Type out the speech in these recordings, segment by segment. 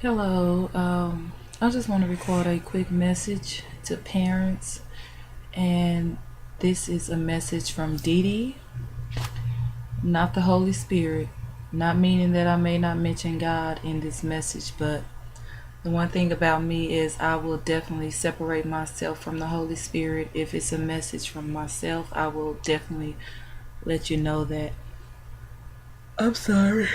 Hello. I just want to record a quick message to parents, and this is a message from Dee Dee, not the Holy Spirit. Not meaning that I may not mention God in this message, but the one thing about me is I will definitely separate myself from the Holy Spirit. If it's a message from myself, I will definitely let you know that. I'm sorry.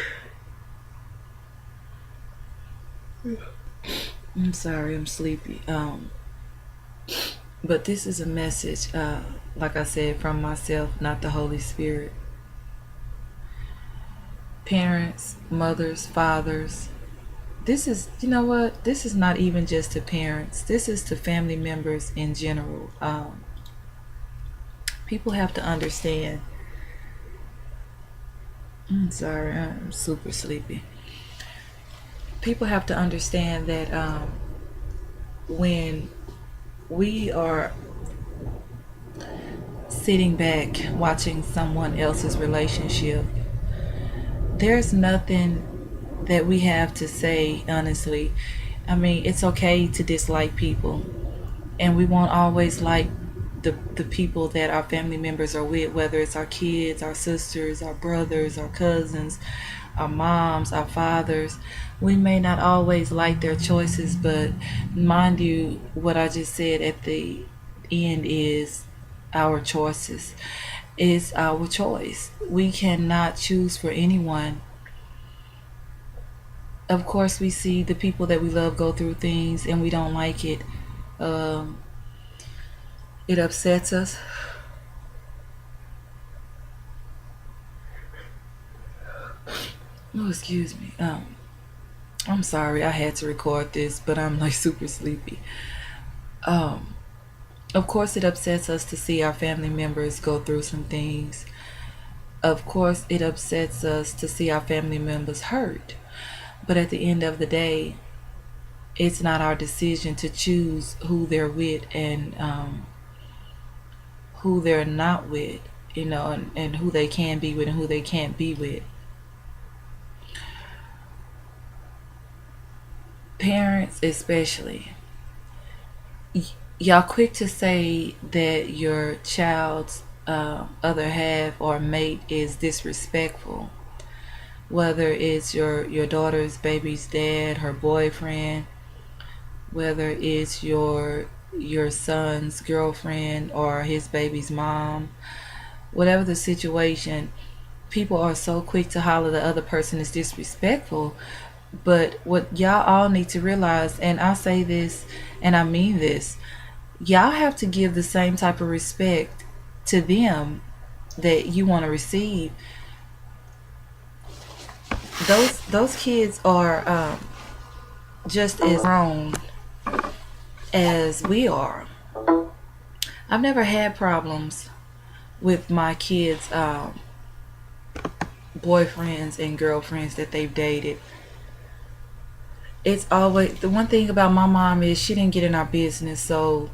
I'm sorry, I'm sleepy. But this is a message, like I said, from myself, not the Holy Spirit. Parents, mothers, fathers. This is, you know what? This is not even just to parents. This is to family members in general. People have to understand. I'm sorry, I'm super sleepy. People have to understand that when we are sitting back watching someone else's relationship, there's nothing that we have to say, honestly. I mean, it's okay to dislike people, and we won't always like the people that our family members are with, whether it's our kids, our sisters, our brothers, our cousins, our moms, our fathers. We may not always like their choices, but mind you, what I just said at the end is our choices. It's our choice. We cannot choose for anyone. Of course, we see the people that we love go through things and we don't like it. Um, it upsets us. Oh, excuse me. I'm sorry I had to record this, but I'm like super sleepy. Um, of course, it upsets us to see our family members go through some things. Of course, it upsets us to see our family members hurt. But at the end of the day, it's not our decision to choose who they're with and who they're not with, and who they can be with and who they can't be with. Parents, especially, y'all quick to say that your child's other half or mate is disrespectful, whether it's your daughter's baby's dad, her boyfriend, whether it's your son's girlfriend or his baby's mom, whatever the situation. People are so quick to holler the other person is disrespectful, but what y'all all need to realize, and I say this and I mean this, y'all have to give the same type of respect to them that you want to receive. Those kids are just as grown as we are. I've never had problems with my kids' boyfriends and girlfriends that they've dated. It's always the one thing about my mom is she didn't get in our business, so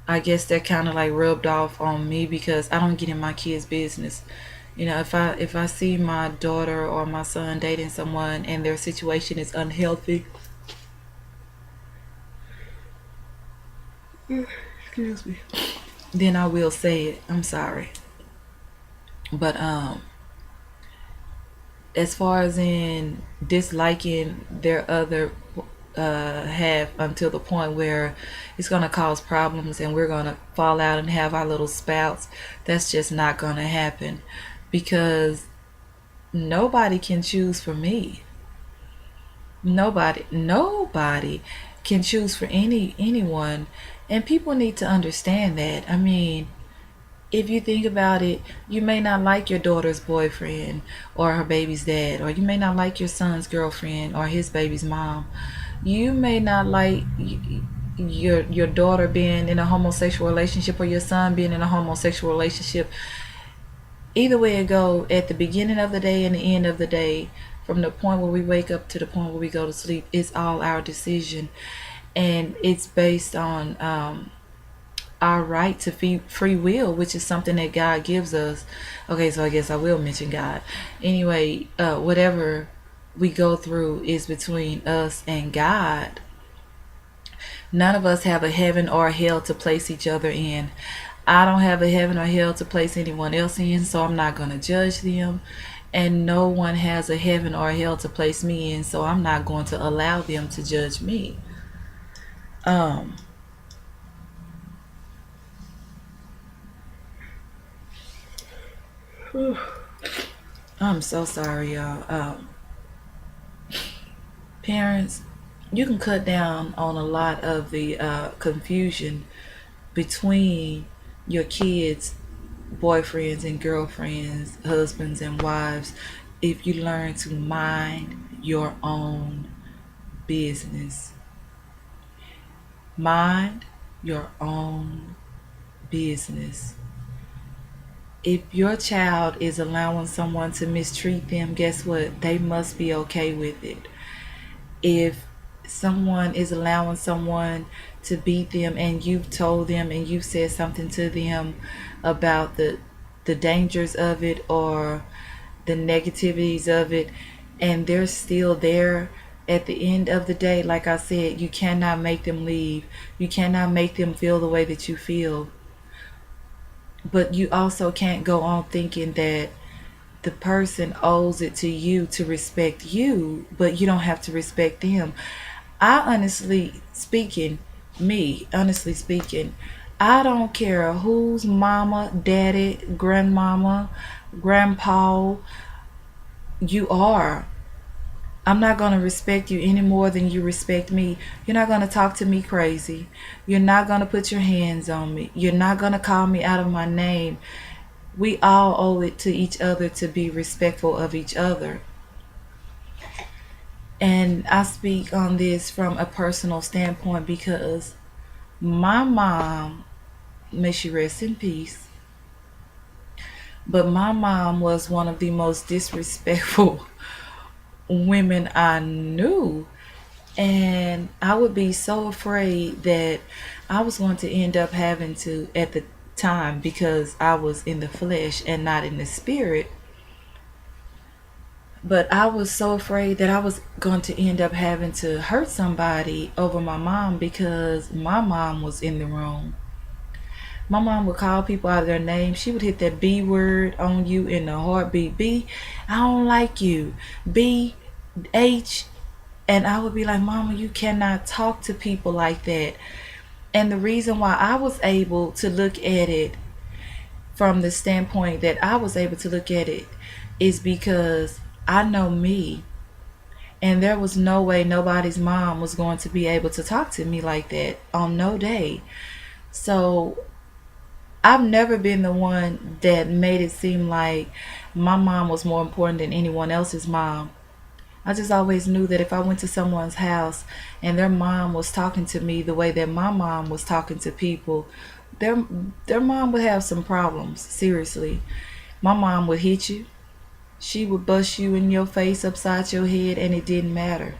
I guess that kind of like rubbed off on me because I don't get in my kids' business. If I see my daughter or my son dating someone and their situation is unhealthy, excuse me, then I will say it. I'm sorry. But as far as in disliking their other half until the point where it's gonna cause problems and we're gonna fall out and have our little spouts, that's just not gonna happen because nobody can choose for me. Nobody can choose for anyone, and people need to understand that. I mean, if you think about it, you may not like your daughter's boyfriend or her baby's dad, or you may not like your son's girlfriend or his baby's mom. You may not like your daughter being in a homosexual relationship or your son being in a homosexual relationship. Either way it go, at the beginning of the day and the end of the day, from the point where we wake up to the point where we go to sleep, it's all our decision, and it's based on our right to free will, which is something that God gives us. Okay, so I guess I will mention God. Anyway, whatever. we go through is between us and God. None of us have a heaven or a hell to place each other in. I don't have a heaven or hell to place anyone else in, so I'm not going to judge them. And no one has a heaven or a hell to place me in, so I'm not going to allow them to judge me. Um, I'm so sorry, y'all. Parents, you can cut down on a lot of the confusion between your kids' boyfriends and girlfriends, husbands and wives, if you learn to mind your own business. Mind your own business. If your child is allowing someone to mistreat them, guess what? They must be okay with it. If someone is allowing someone to beat them and you've told them and you've said something to them about the dangers of it or the negativities of it, and they're still there at the end of the day, like I said, you cannot make them leave. You cannot make them feel the way that you feel. But you also can't go on thinking that the person owes it to you to respect you, but you don't have to respect them. I honestly speaking, I don't care whose mama, daddy, grandmama, grandpa you are. I'm not going to respect you any more than you respect me. You're not going to talk to me crazy. You're not going to put your hands on me. You're not going to call me out of my name. We all owe it to each other to be respectful of each other. And I speak on this from a personal standpoint because my mom, may she rest in peace, but my mom was one of the most disrespectful women I knew. And I would be so afraid that I was going to end up having to, at the time, because I was in the flesh and not in the spirit, but I was so afraid that I was going to end up having to hurt somebody over my mom because my mom was in the room. My mom would call people out of their name. She would hit that B word on you in a heartbeat. B, I don't like you. B, H. And I would be like, Mama, you cannot talk to people like that. And the reason why I was able to look at it from the standpoint that I was able to look at it is because I know me. And there was no way nobody's mom was going to be able to talk to me like that on no day. So I've never been the one that made it seem like my mom was more important than anyone else's mom. I just always knew that if I went to someone's house and their mom was talking to me the way that my mom was talking to people, their their mom would have some problems, seriously. My mom would hit you. She would bust you in your face upside your head and it didn't matter.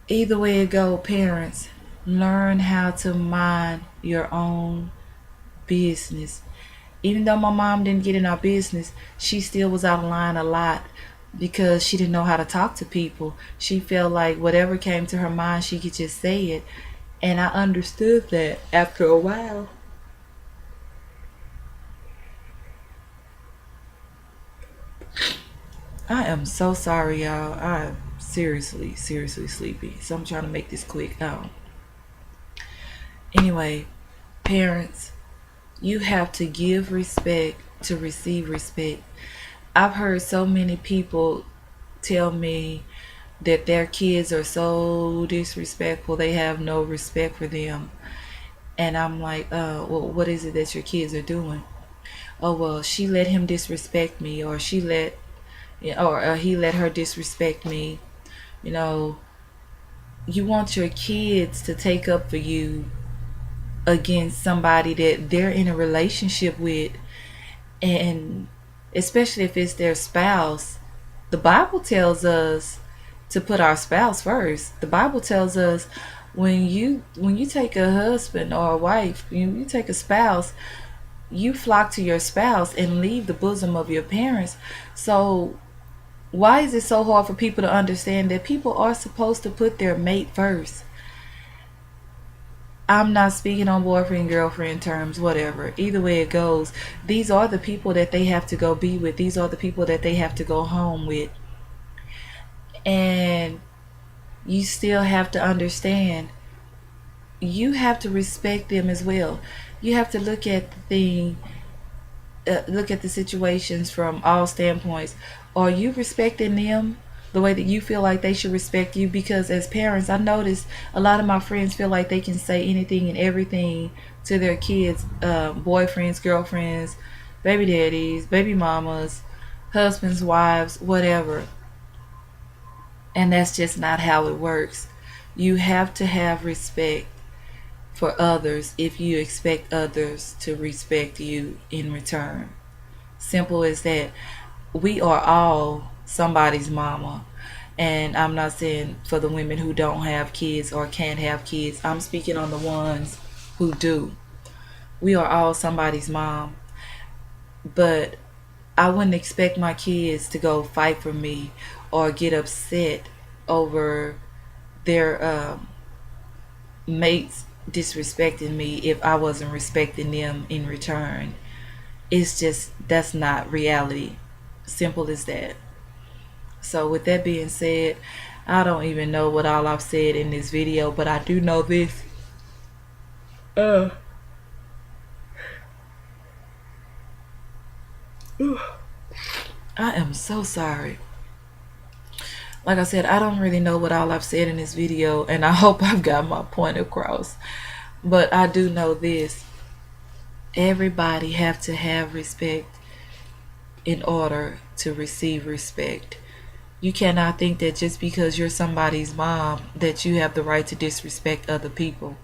Either way it go, parents, learn how to mind your own business. Even though my mom didn't get in our business, she still was out of line a lot because she didn't know how to talk to people. She felt like whatever came to her mind, she could just say it. And I understood that after a while. I am so sorry, y'all. I'm seriously sleepy. So I'm trying to make this quick. Anyway, parents, you have to give respect to receive respect. I've heard so many people tell me that their kids are so disrespectful, they have no respect for them. And I'm like, well, what is it that your kids are doing? Oh, well, she let him disrespect me, or he let her disrespect me. You know, you want your kids to take up for you against somebody that they're in a relationship with, and especially if it's their spouse. The Bible tells us to put our spouse first. The Bible tells us when you take a husband or a wife, you take a spouse, you flock to your spouse and leave the bosom of your parents. So Why is it so hard for people to understand that people are supposed to put their mate first? I'm not speaking on boyfriend, girlfriend terms, whatever. Either way it goes, these are the people that they have to go be with. These are the people that they have to go home with. And you still have to understand, you have to respect them as well. You have to look at the situations from all standpoints. Are you respecting them the way that you feel like they should respect you? Because as parents, I notice a lot of my friends feel like they can say anything and everything to their kids, boyfriends, girlfriends, baby daddies, baby mamas, husbands, wives, whatever. And that's just not how it works. You have to have respect for others if you expect others to respect you in return. Simple as that. We are all somebody's mama. And I'm not saying for the women who don't have kids or can't have kids, I'm speaking on the ones who do. We are all somebody's mom. But I wouldn't expect my kids to go fight for me or get upset over their mates disrespecting me if I wasn't respecting them in return. It's just, that's not reality. Simple as that. So with that being said, I don't even know what all I've said in this video, but I do know this. Uh, I am so sorry. Like I said, I don't really know what all I've said in this video, and I hope I've got my point across. But I do know this. Everybody have to have respect in order to receive respect. You cannot think that just because you're somebody's mom that you have the right to disrespect other people,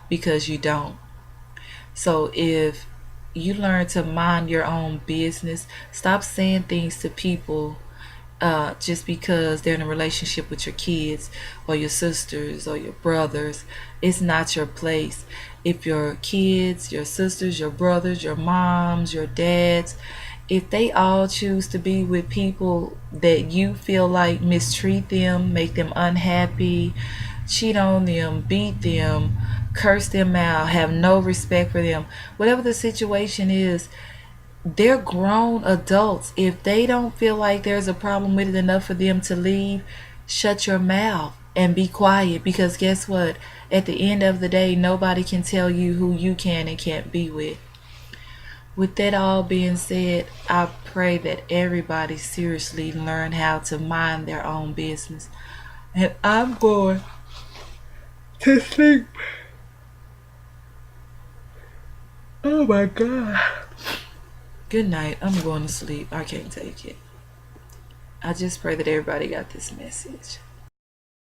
because you don't. So if you learn to mind your own business, stop saying things to people just because they're in a relationship with your kids or your sisters or your brothers. It's not your place. If your kids, your sisters, your brothers, your moms, your dads, if they all choose to be with people that you feel like mistreat them, make them unhappy, cheat on them, beat them, curse them out, have no respect for them, whatever the situation is, they're grown adults. If they don't feel like there's a problem with it enough for them to leave, shut your mouth and be quiet, because guess what? At the end of the day, nobody can tell you who you can and can't be with. With that all being said, I pray that everybody seriously learn how to mind their own business. And I'm going to sleep. Oh my God. Good night. I'm going to sleep. I can't take it. I just pray that everybody got this message.